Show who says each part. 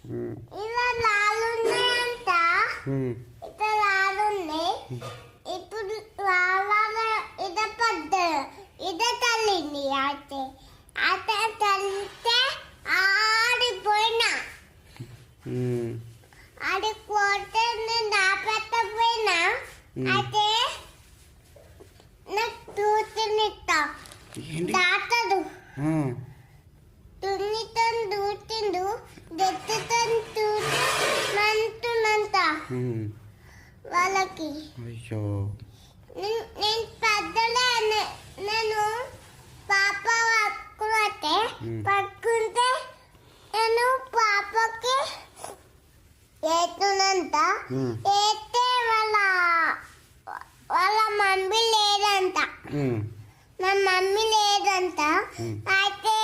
Speaker 1: ఇలా లాలున్నాయంట. ఇట్లా లాలున్నాయి. ఇప్పుడు లాల ఇద పెద్ద ఇద తల్లింది. అయితే అయితే తల్లితే ఆడిపోయినా ఆడిపోతే నేను దాపెట్టపోయినా. అయితే నాకు దూతినిస్తా దాటదు. తున్నితోని దూటిండు గెత్తుతోని దూటి మంటున్నంత వాళ్ళకి.
Speaker 2: అయ్యో
Speaker 1: నేను పెద్దలే. నేను పాప పట్టుకుంటే నేను పాపకి ఏతున్నంత ఏతే వాళ్ళ మమ్మీ లేదంట. నా మమ్మీ లేదంట. అయితే